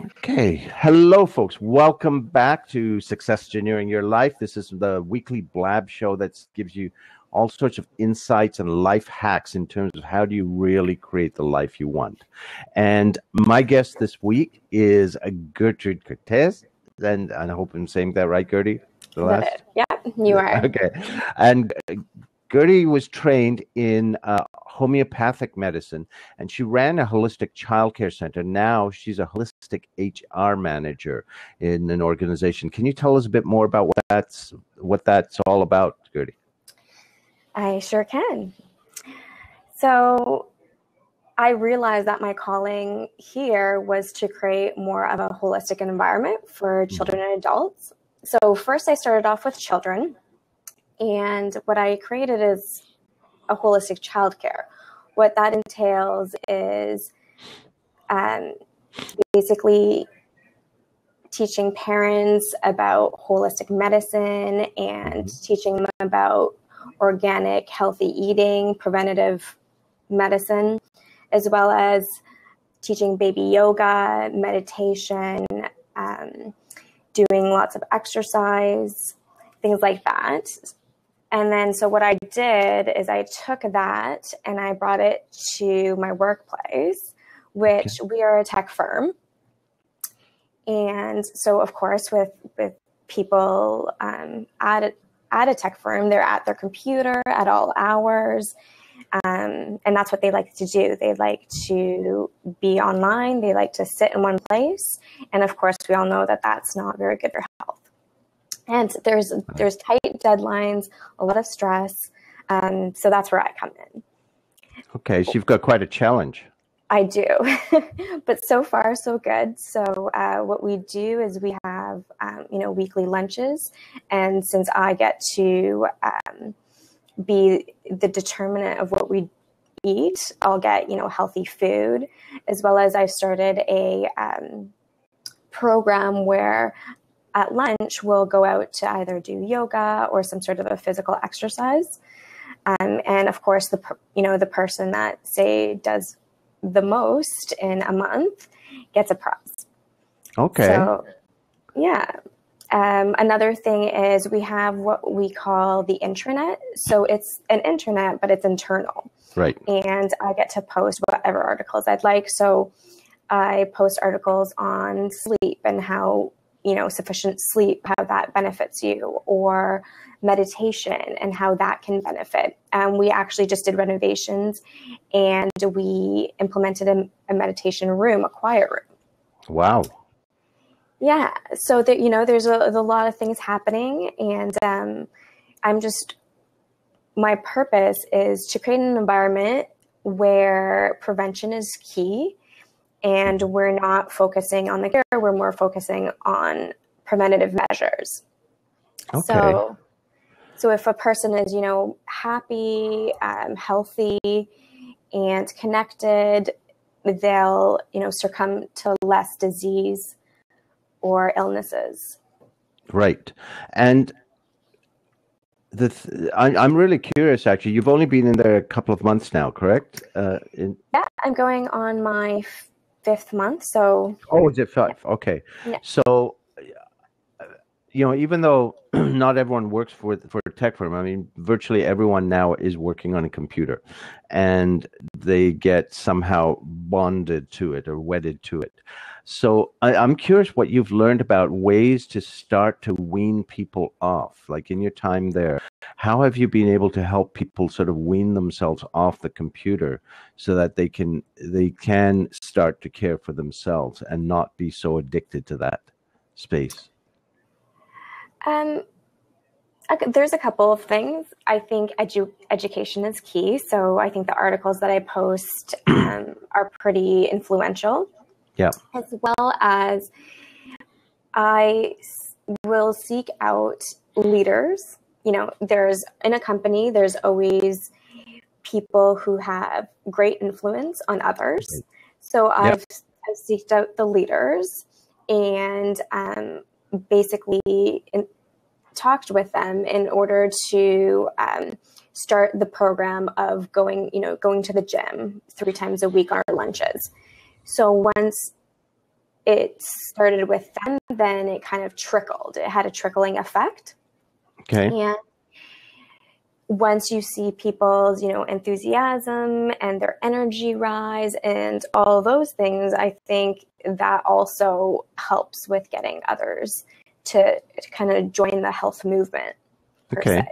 Okay. Hello, folks. Welcome back to Successgineering Your Life. This is the weekly Blab show that gives you all sorts of insights and life hacks in terms of how do you really create the life you want. And my guest this week is Gertrud Kertsz, and I hope I'm saying that right, Gertie? The last? Yeah, you are. Okay. And Gertie was trained in homeopathic medicine, and she ran a holistic childcare center. Now she's a holistic HR manager in an organization. Can you tell us a bit more about what that's all about, Gertie? I sure can. So I realized that my calling here was to create more of a holistic environment for children and adults. So first I started off with children, and what I created is a holistic childcare. What that entails is basically teaching parents about holistic medicine and teaching them about organic, healthy eating, preventative medicine, as well as teaching baby yoga, meditation, doing lots of exercise, things like that. And then, so what I did is I took that and I brought it to my workplace, which we are a tech firm. And so, of course, with people at a tech firm, they're at their computer at all hours. And that's what they like to do. They like to be online. They like to sit in one place. And of course, we all know that that's not very good for health. And there's tight deadlines, a lot of stress. So that's where I come in. Okay, so you've got quite a challenge. I do, but so far so good. So what we do is we have weekly lunches, and since I get to be the determinant of what we eat, I'll get healthy food, as well as I've started a program where at lunch we'll go out to either do yoga or some sort of a physical exercise, and of course the person that does the most in a month gets a prize. Okay. So, yeah. Another thing is we have what we call the intranet. So it's an intranet, but it's internal. Right. And I get to post whatever articles I'd like. So I post articles on sleep and how, sufficient sleep, how that benefits you, or meditation and how that can benefit. We actually just did renovations and we implemented a meditation room, a quiet room. Wow. Yeah. So that, there's a lot of things happening, and my purpose is to create an environment where prevention is key, and we're not focusing on the care, we're more focusing on preventative measures. Okay. So if a person is, happy, healthy, and connected, they'll, succumb to less disease or illnesses. Right. And I'm really curious, actually. You've only been in there a couple of months now, correct? Yeah, I'm going on my 5th month. So. Oh, is it 5? Okay. Yeah. So, even though not everyone works for a tech firm, I mean, virtually everyone now is working on a computer, and they get somehow bonded to it or wedded to it. So I'm curious what you've learned about ways to start to wean people off. Like in your time there, how have you been able to help people sort of wean themselves off the computer so that they can start to care for themselves and not be so addicted to that space? There's a couple of things. I think education is key. So I think the articles that I post are pretty influential. Yeah. As well as I will seek out leaders. There's in a company, there's always people who have great influence on others. So I've seeked out the leaders and basically talked with them in order to start the program of going to the gym 3 times a week on our lunches. So once it started with them, then it kind of trickled. It had a trickling effect. Okay. And once you see people's, enthusiasm and their energy rise and all those things, I think that also helps with getting others to kind of join the health movement, per se.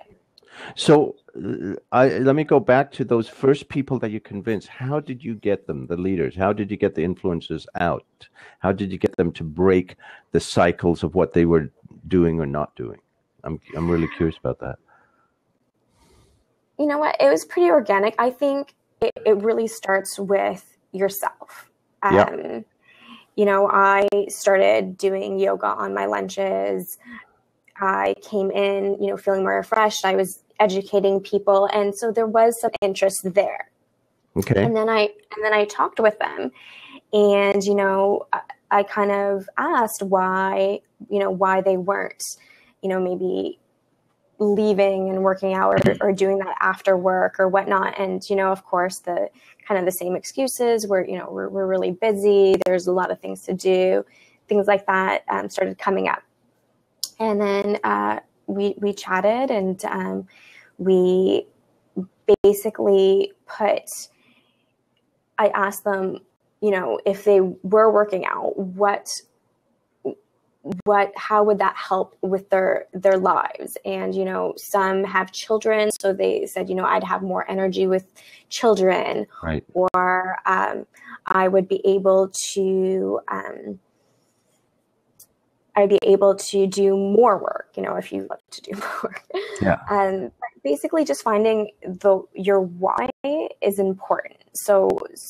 So let me go back to those first people that you convinced. How did you get them, the leaders? How did you get the influencers out? How did you get them to break the cycles of what they were doing or not doing? I'm really curious about that. You know what? It was pretty organic. I think it really starts with yourself. Yeah. I started doing yoga on my lunches. I came in, feeling more refreshed. I was educating people. And so there was some interest there. Okay. And then I talked with them, and, I kind of asked why they weren't, maybe leaving and working out or doing that after work or whatnot. And, of course, the kind of the same excuses were, we're really busy. There's a lot of things to do. Things like that started coming up. And then we chatted, and we basically I asked them, if they were working out, how would that help with their lives? And, some have children, so they said, I'd have more energy with children, right. Or I would be able to, do more work, if you love to do more work. Yeah. Basically just finding your why is important. So,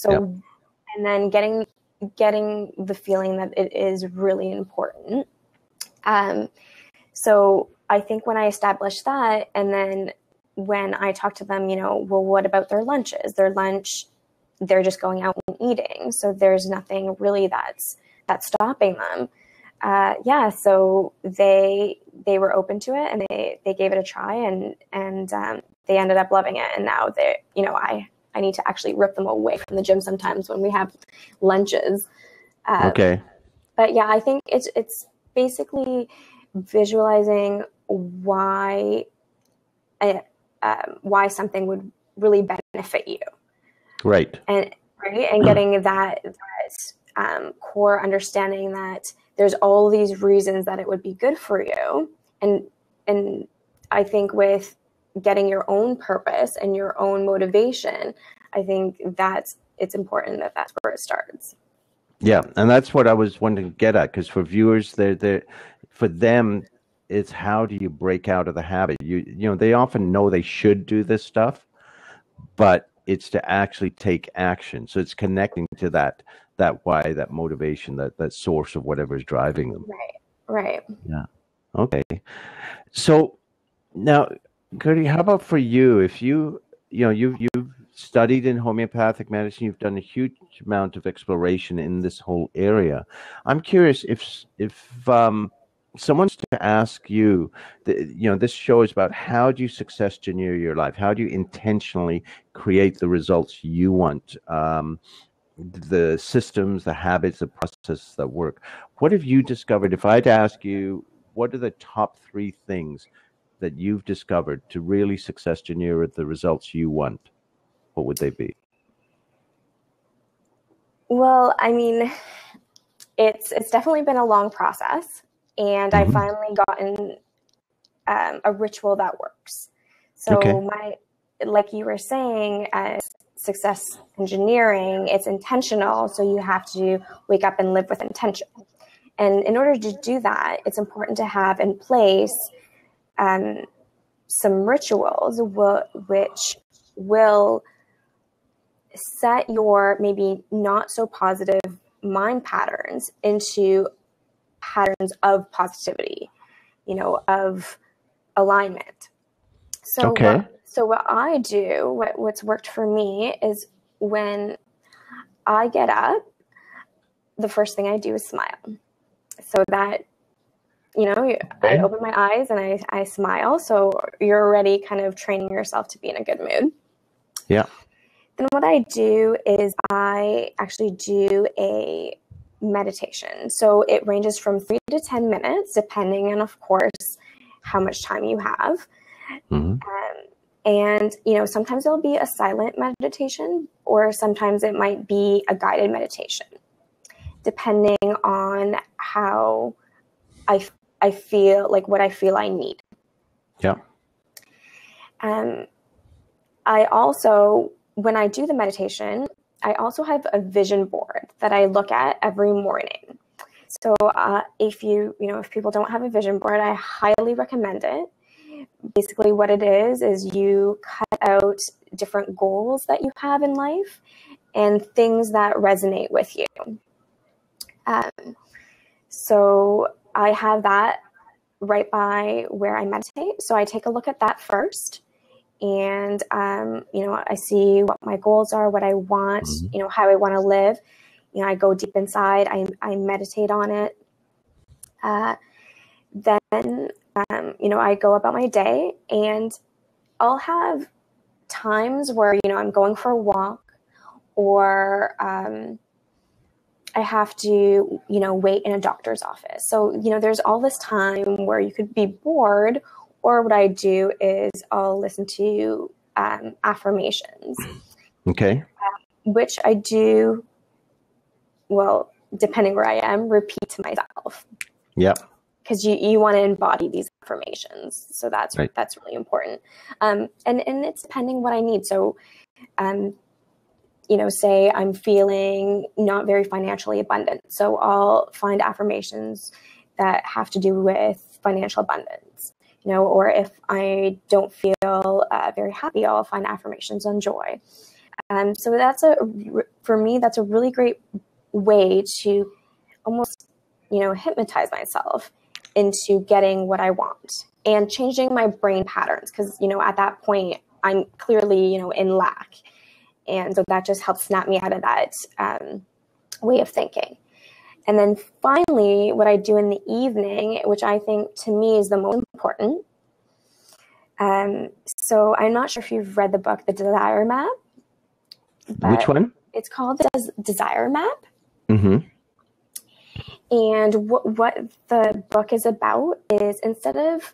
yeah. And then getting the feeling that it is really important. So I think when I established that, and then when I talk to them, well, what about their lunches? Their lunch, they're just going out and eating. So there's nothing really that's stopping them. So they were open to it, and they gave it a try, and they ended up loving it. And now I need to actually rip them away from the gym sometimes when we have lunches. Okay. But yeah, I think it's basically visualizing why something would really benefit you. Right. And getting that core understanding that there's all these reasons that it would be good for you. And I think with getting your own purpose and your own motivation, I think it's important that that's where it starts. Yeah, and that's what I was wanting to get at, because for viewers, for them, it's how do you break out of the habit? They often know they should do this stuff, but it's to actually take action. So it's connecting to that why, that motivation, that source of whatever is driving them. Right. Yeah. Okay. So now, Gertie, how about for you? If you've studied in homeopathic medicine, you've done a huge amount of exploration in this whole area. I'm curious if someone's to ask you, this show is about how do you success engineer your life? How do you intentionally create the results you want? The systems, the habits, the processes that work. What have you discovered? If I'd ask you, what are the top 3 things that you've discovered to really success engineer the results you want? What would they be? Well, I mean, it's definitely been a long process, and I finally gotten a ritual that works. So like you were saying, success engineering, it's intentional. So you have to wake up and live with intention. And in order to do that, it's important to have in place some rituals which will set your maybe not so positive mind patterns into patterns of positivity, of alignment. So what I do, what's worked for me is when I get up, the first thing I do is smile. So that, I open my eyes and I smile. So you're already kind of training yourself to be in a good mood. Yeah. Then what I do is I actually do a meditation. So it ranges from 3 to 10 minutes, depending on, of course, how much time you have. And, sometimes it'll be a silent meditation, or sometimes it might be a guided meditation, depending on how I feel, like what I feel I need. Yeah. I also, when I do the meditation, I also have a vision board that I look at every morning. So if people don't have a vision board, I highly recommend it. Basically what it is you cut out different goals that you have in life and things that resonate with you. So I have that right by where I meditate. So I take a look at that first. And, I see what my goals are, what I want, how I want to live. I go deep inside, I meditate on it. Then, I go about my day, and I'll have times where, I'm going for a walk, or I have to, wait in a doctor's office. So, there's all this time where you could be bored, or what I do is I'll listen to affirmations. Okay. Which I do, well, depending where I am, repeat to myself. Yep. Because you want to embody these affirmations. So that's right. That's really important. And it's depending what I need. So, say I'm feeling not very financially abundant. So I'll find affirmations that have to do with financial abundance. Or if I don't feel very happy, I'll find affirmations on joy. So for me, that's a really great way to almost, hypnotize myself into getting what I want and changing my brain patterns. Because, at that point, I'm clearly, in lack. And so that just helps snap me out of that way of thinking. And then finally, what I do in the evening, which I think to me is the most important. So I'm not sure if you've read the book, The Desire Map. Which one? It's called The Desire Map. Mm-hmm. And what the book is about is, instead of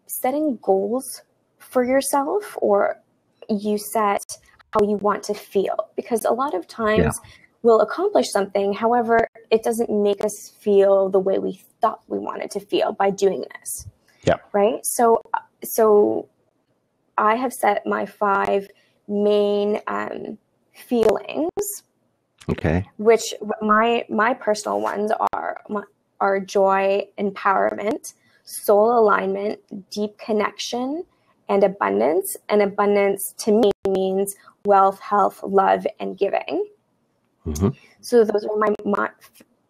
setting goals for yourself, or you set how you want to feel. Because a lot of times we'll accomplish something, however, it doesn't make us feel the way we thought we wanted to feel by doing this. Yeah. Right? So I have set my 5 main feelings. Okay. Which my personal ones are joy, empowerment, soul alignment, deep connection, and abundance. And abundance to me means wealth, health, love, and giving. Mm-hmm. So those are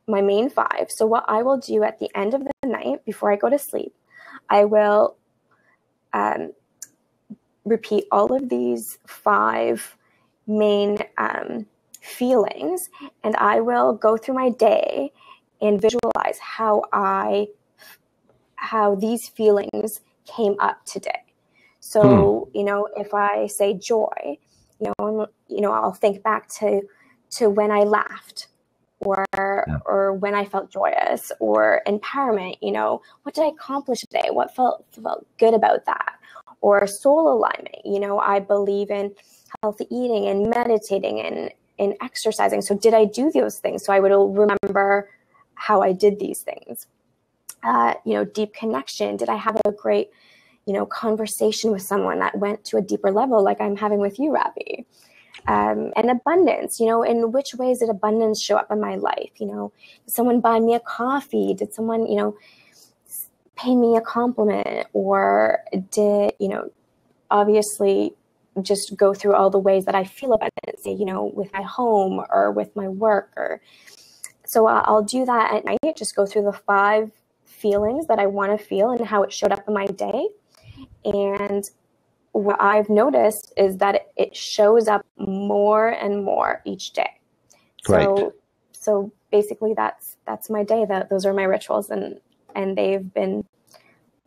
my main 5. So what I will do at the end of the night, before I go to sleep, I will repeat all of these 5 main feelings, and I will go through my day and visualize how these feelings came up today. So, if I say joy, I'll think back to when I laughed, or when I felt joyous, or empowerment, what did I accomplish today? What felt good about that? Or soul alignment, I believe in healthy eating and meditating and exercising. So did I do those things? So I would remember how I did these things. Deep connection. Did I have a great, conversation with someone that went to a deeper level, like I'm having with you, Ravi? And abundance, in which ways did abundance show up in my life? Did someone buy me a coffee? Did someone, pay me a compliment? Or did, obviously just go through all the ways that I feel abundance, with my home or with my work. So I'll do that at night, just go through the 5 feelings that I want to feel and how it showed up in my day. And what I've noticed is that it shows up more and more each day. So basically that's my day. Those are my rituals, and they've been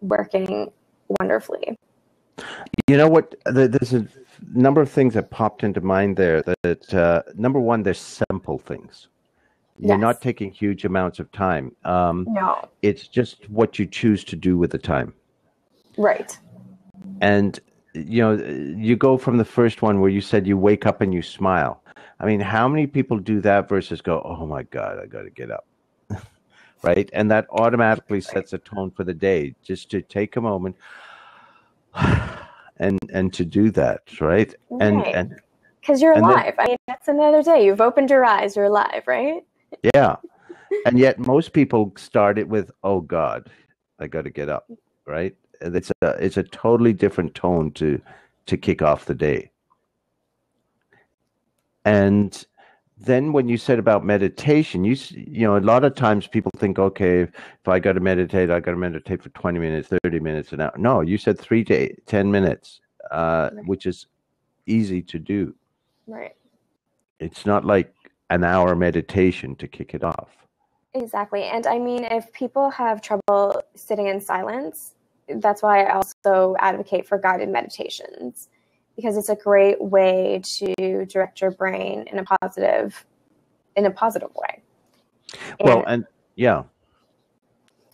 working wonderfully. You know what? There's a number of things that popped into mind there. That number one, there's simple things. You're Yes. not taking huge amounts of time. No. It's just what you choose to do with the time. Right. And, you go from the first one where you said you wake up and you smile. I mean, how many people do that versus go, oh my God, I got to get up. Right. And that automatically sets a tone for the day, just to take a moment and to do that. Right. Right. And Because you're and then, alive. I mean, that's another day. You've opened your eyes. You're alive, right? yeah. And yet most people start it with, oh God, I got to get up. Right. And it's a totally different tone to kick off the day. And then when you said about meditation, a lot of times people think, okay, if I got to meditate, I got to meditate for 20 minutes, 30 minutes, an hour. No, you said 3 to 10 minutes, Right. which is easy to do. Right. It's not like an hour meditation to kick it off. Exactly. And I mean, if people have trouble sitting in silence, that's why I also advocate for guided meditations, because it's a great way to direct your brain in a positive way. Well, and yeah.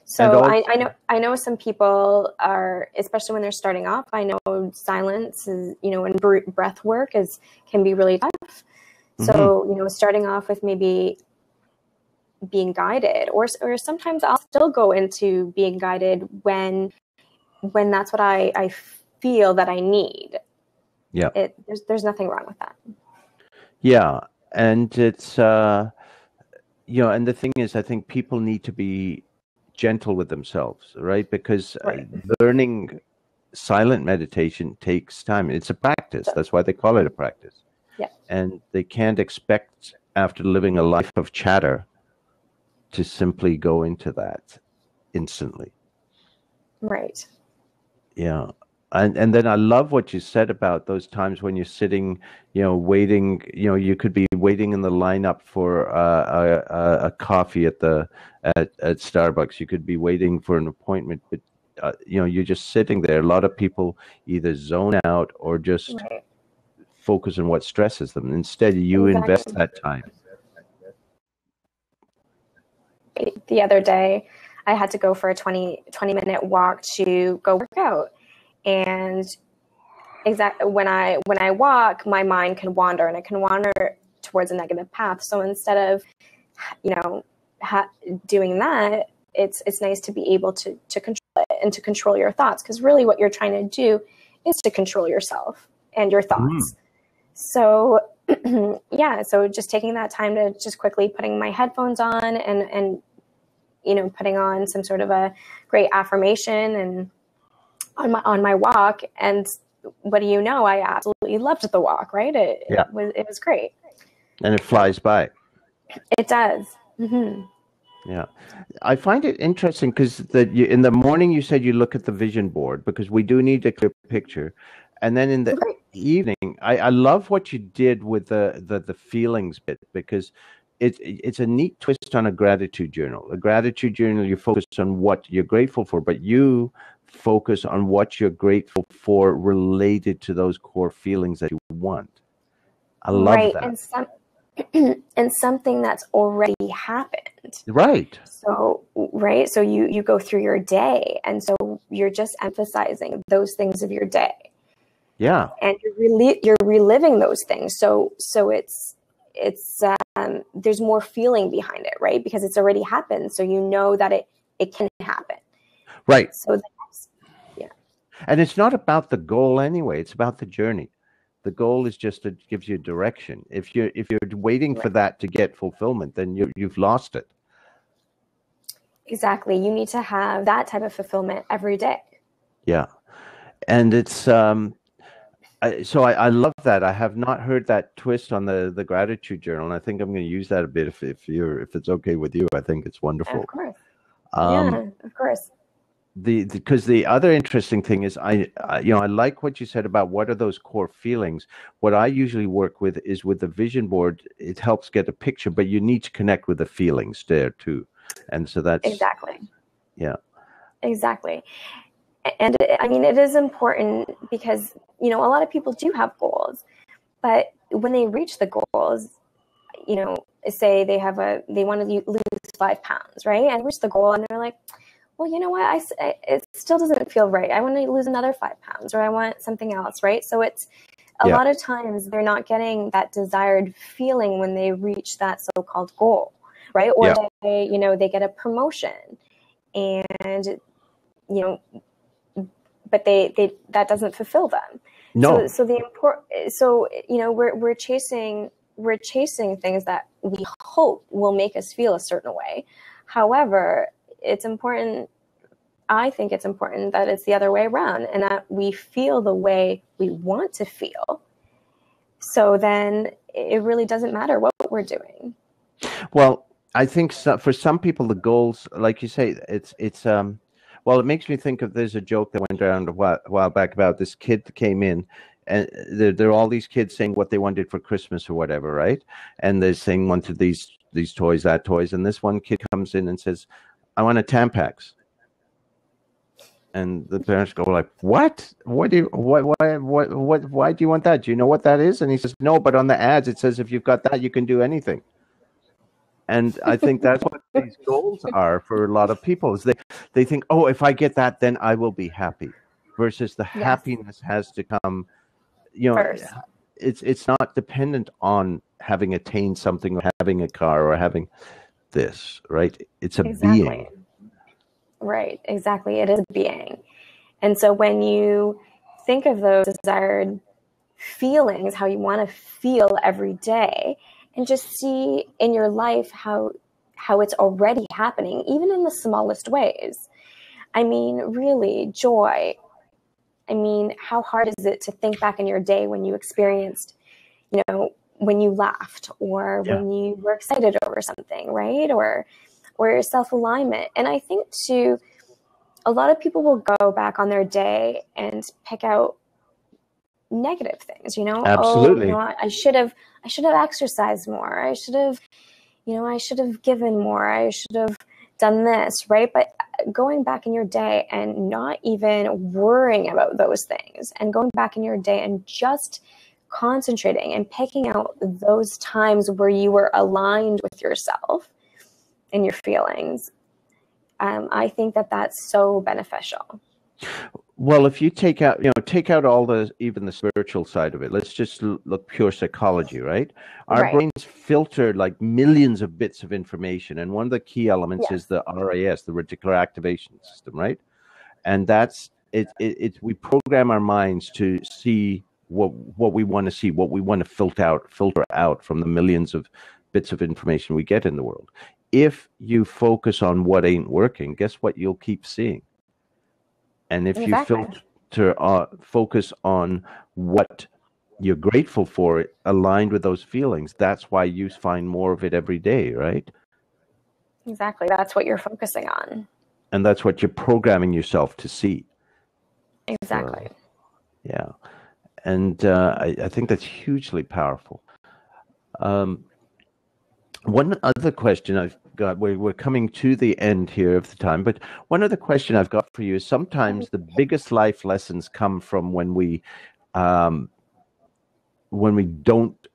So And I know some people are, especially when they're starting off, I know silence is, and breath work can be really tough. So, starting off with maybe being guided, or sometimes I'll still go into being guided when that's what I feel that I need. Yeah. There's nothing wrong with that. Yeah. And it's, and the thing is, I think people need to be gentle with themselves, right? Because learning silent meditation takes time. It's a practice. That's why they call it a practice. Yeah. And they can't expect, after living a life of chatter, to simply go into that instantly. Right. Yeah. And then I love what you said about those times when you're sitting, waiting. You could be waiting in the lineup for a coffee at Starbucks. You could be waiting for an appointment, but you're just sitting there. A lot of people either zone out or just focus on what stresses them. Instead, you invest that time. The other day, I had to go for a 20-minute walk to go work out. And when I walk, my mind can wander, and it can wander towards a negative path. So instead of, doing that, it's nice to be able to control it and to control your thoughts, because really what you're trying to do is to control yourself and your thoughts. So so just taking that time to just quickly putting my headphones on and putting on some sort of a great affirmation and on my walk, and what do you know? I absolutely loved the walk. Right? It was great, and it flies by. It does. Mm-hmm. Yeah, I find it interesting because in the morning you said you look at the vision board, because we do need a clear picture, and then in the evening, I love what you did with the feelings bit, because it's a neat twist on a gratitude journal. A gratitude journal, you focus on what you're grateful for, but you focus on what you're grateful for related to those core feelings that you want. I love that. And something that's already happened. Right. So you go through your day, and so you're just emphasizing those things of your day. Yeah. And you're reliving those things. So it's there's more feeling behind it, right? Because it's already happened. So you know that it can happen. Right. So and it's not about the goal anyway. It's about the journey. The goal is just it gives you direction. If you're waiting for that to get fulfillment, then you've lost it. Exactly. You need to have that type of fulfillment every day. Yeah. And it's so I love that. I have not heard that twist on the gratitude journal, and I think I'm going to use that a bit if it's okay with you. I think it's wonderful. Of course. Of course. Because the other interesting thing is I like what you said about what are those core feelings. What I usually work with is with the vision board. It helps get a picture, but you need to connect with the feelings there too. And so that's exactly. Yeah. Exactly. And I mean, it is important because, a lot of people do have goals, but when they reach the goals, say they want to lose 5 pounds, right? And reach the goal, and they're like, well, you know what? It still doesn't feel right. I want to lose another 5 pounds, or I want something else, right? So it's a lot of times they're not getting that desired feeling when they reach that so-called goal, right? Or they get a promotion, and but they that doesn't fulfill them. No. We're chasing things that we hope will make us feel a certain way. However, I think it's important that it's the other way around, and that we feel the way we want to feel. So then it really doesn't matter what we're doing. Well, I think for some people, the goals, like you say, it makes me think of, there's a joke that went around a while back about this kid that came in, and there are all these kids saying what they wanted for Christmas or whatever, right? And they're saying wanted these toys, that toys, and this one kid comes in and says, I want a Tampax. And the parents go like, what? Why do you want that? Do you know what that is? And he says, no, but on the ads it says if you've got that, you can do anything. And I think that's what these goals are for a lot of people, is they think, oh, if I get that, then I will be happy, versus the happiness has to come, first. It's not dependent on having attained something, or having a car, or having this, right? It's a being. Right, exactly. It is a being. And so when you think of those desired feelings, how you want to feel every day, and just see in your life how it's already happening, even in the smallest ways. I mean, really, joy. I mean, how hard is it to think back in your day when you experienced, when you laughed, or when you were excited over something, right? Or self-alignment. And I think too, a lot of people will go back on their day and pick out negative things, Absolutely. I should have exercised more. I should have given more. I should have done this, right? But going back in your day and not even worrying about those things, and going back in your day and just concentrating and picking out those times where you were aligned with yourself and your feelings, I think that that's so beneficial. Well, if you take out all even the spiritual side of it, let's just look pure psychology, right? Our brains filter like millions of bits of information, and one of the key elements is the RAS, the reticular activation system, right? And that's it. We program our minds to see what we want to see, what we want to filter out from the millions of bits of information we get in the world. If you focus on what ain't working, guess what you'll keep seeing? And if you focus on what you're grateful for, aligned with those feelings, that's why you find more of it every day, right? Exactly. That's what you're focusing on. And that's what you're programming yourself to see. Exactly. Yeah. And I think that's hugely powerful. One other question I've got, we're coming to the end here of the time, but one other question I've got for you is, sometimes the biggest life lessons come from when we don't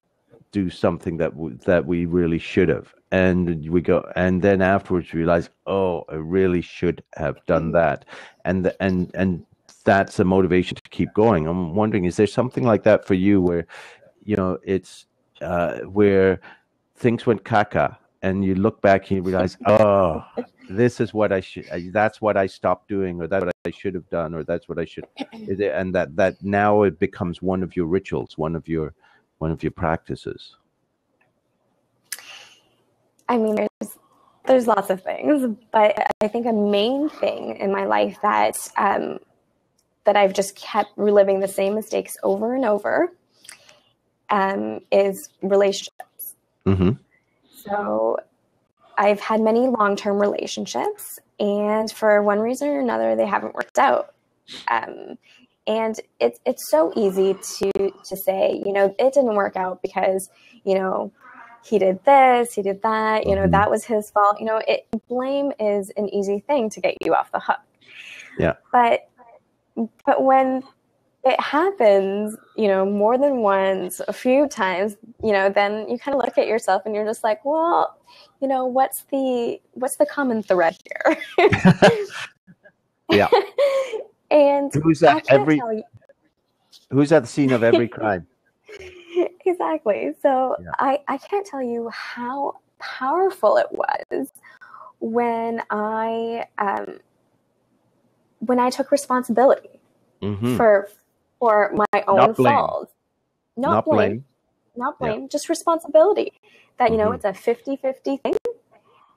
do something that we really should have, and we go, and then afterwards realize, oh, I really should have done that, and that's a motivation to keep going. I'm wondering, is there something like that for you where it's where things went caca, and you look back and you realize, oh, this is what that's what I stopped doing, or that's what I should have done, or that's what I should, and that now it becomes one of your rituals, one of your practices? I mean, there's lots of things, but I think a main thing in my life that I've just kept reliving the same mistakes over and over is relationships. Mm-hmm. So I've had many long-term relationships, and for one reason or another, they haven't worked out. And it's so easy to say, it didn't work out because, he did this, he did that, that was his fault. Blame is an easy thing to get you off the hook. Yeah. But when it happens, more than once, a few times, then you kind of look at yourself and you're just like, well, what's the common thread here? Yeah. And who's I at can't tell you. Who's at the scene of every crime? Exactly. So Yeah. I can't tell you how powerful it was when I took responsibility for my own faults. Not blame. Just responsibility. That, it's a 50-50 thing.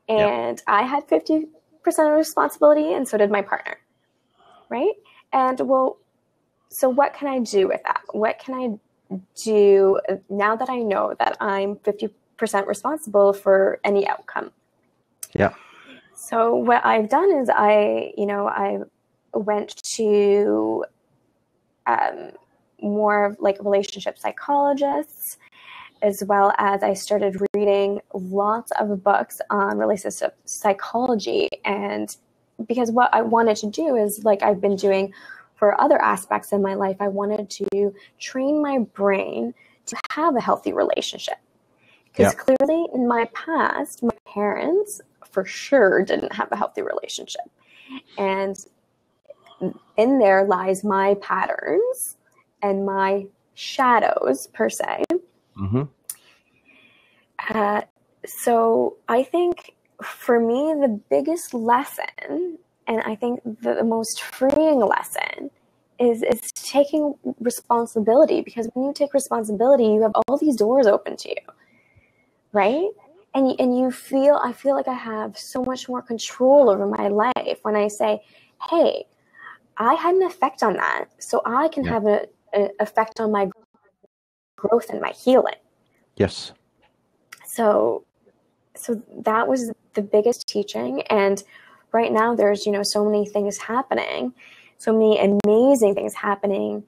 And I had 50% of responsibility, and so did my partner. Right? And so what can I do with that? What can I do now that I know that I'm 50% responsible for any outcome? Yeah. So what I've done is I went to more of like relationship psychologists, as well as I started reading lots of books on relationship psychology. And because what I wanted to do is, like I've been doing for other aspects in my life, I wanted to train my brain to have a healthy relationship. Because clearly in my past, my parents for sure didn't have a healthy relationship. And in there lies my patterns and my shadows, per se. So I think for me, the biggest lesson, and I think the most freeing lesson, is taking responsibility. Because when you take responsibility, you have all these doors open to you, right? And I feel like I have so much more control over my life when I say, hey, I had an effect on that, so I can have an effect on my growth and my healing. Yes. So that was the biggest teaching. And right now there's, so many things happening, so many amazing things happening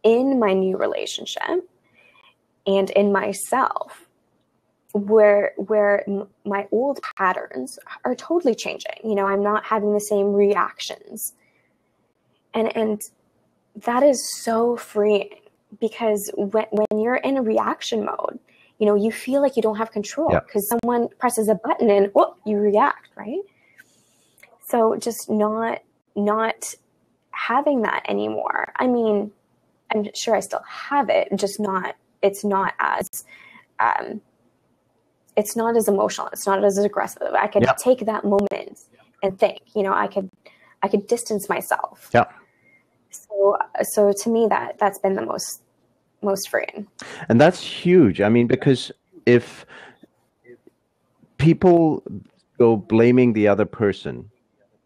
in my new relationship and in myself, where my old patterns are totally changing. I'm not having the same reactions. And that is so freeing, because when you're in a reaction mode, you feel like you don't have control because someone presses a button and you react, right? So just not having that anymore. I mean, I'm sure I still have it, just it's not as emotional. It's not as aggressive. I could take that moment and think, I could distance myself. Yeah. So to me, that's been the most freeing. And that's huge. I mean, because if people go blaming the other person,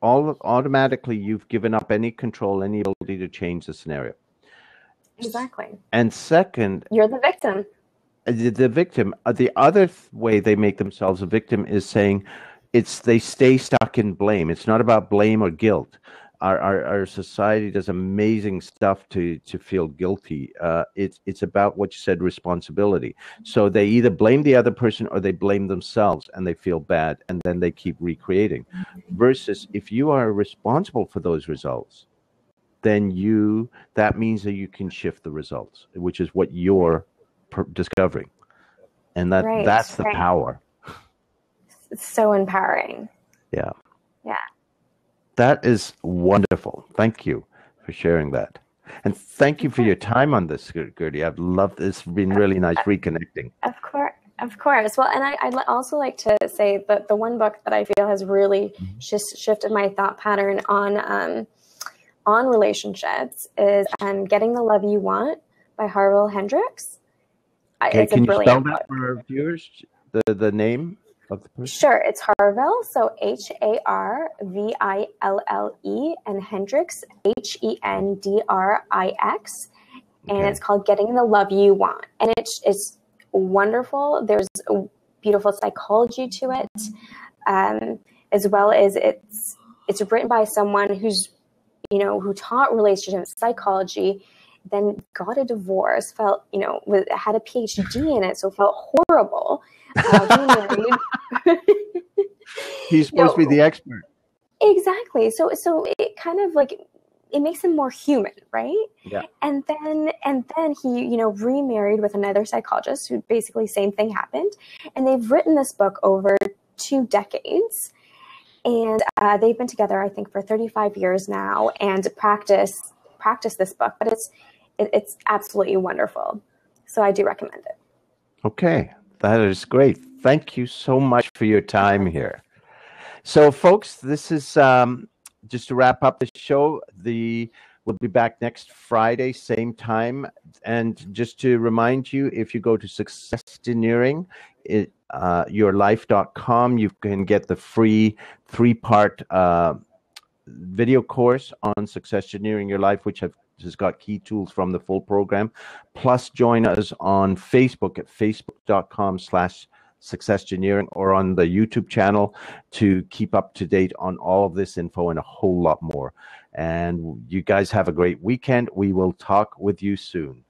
automatically you've given up any control, any ability to change the scenario. Exactly. And second, you're the victim. The victim. The other way they make themselves a victim is saying they stay stuck in blame. It's not about blame or guilt. Our society does amazing stuff to feel guilty. It's about what you said, responsibility. So they either blame the other person or they blame themselves and they feel bad, and then they keep recreating. Versus if you are responsible for those results, then that means that you can shift the results, which is what you're discovering. And that's the power. It's so empowering. Yeah. Yeah. That is wonderful. Thank you for sharing that. And thank you for your time on this, Gertie. I've loved this. It's been really nice reconnecting. Of course. Well, and I'd also like to say that the one book that I feel has really just shifted my thought pattern on relationships is Getting the Love You Want by Harville Hendrix. Okay, can you spell that for our viewers, the name of the person? Sure, it's Harville, so Harville, and Hendrix, Hendrix, and it's called Getting the Love You Want. And it's wonderful. There's a beautiful psychology to it, as well as it's written by someone who's, who taught relationship psychology, then got a divorce, felt, had a PhD in it, so felt horrible. Remarried. He's supposed to be the expert. Exactly. So it kind of like it makes him more human, right? Yeah. And then he, you know, remarried with another psychologist who basically same thing happened. And they've written this book over 2 decades. And they've been together, I think, for 35 years now and practice this book. But it's absolutely wonderful. So I do recommend it. Okay, that is great. Thank you so much for your time here. So, folks, this is just to wrap up the show. We'll be back next Friday, same time. And just to remind you, if you go to Successgineering, yourlife.com, you can get the free 3-part video course on Successgineering Your Life, which has got key tools from the full program. Plus, join us on Facebook at facebook.com/Successgineering or on the YouTube channel to keep up to date on all of this info and a whole lot more. And you guys have a great weekend. We will talk with you soon.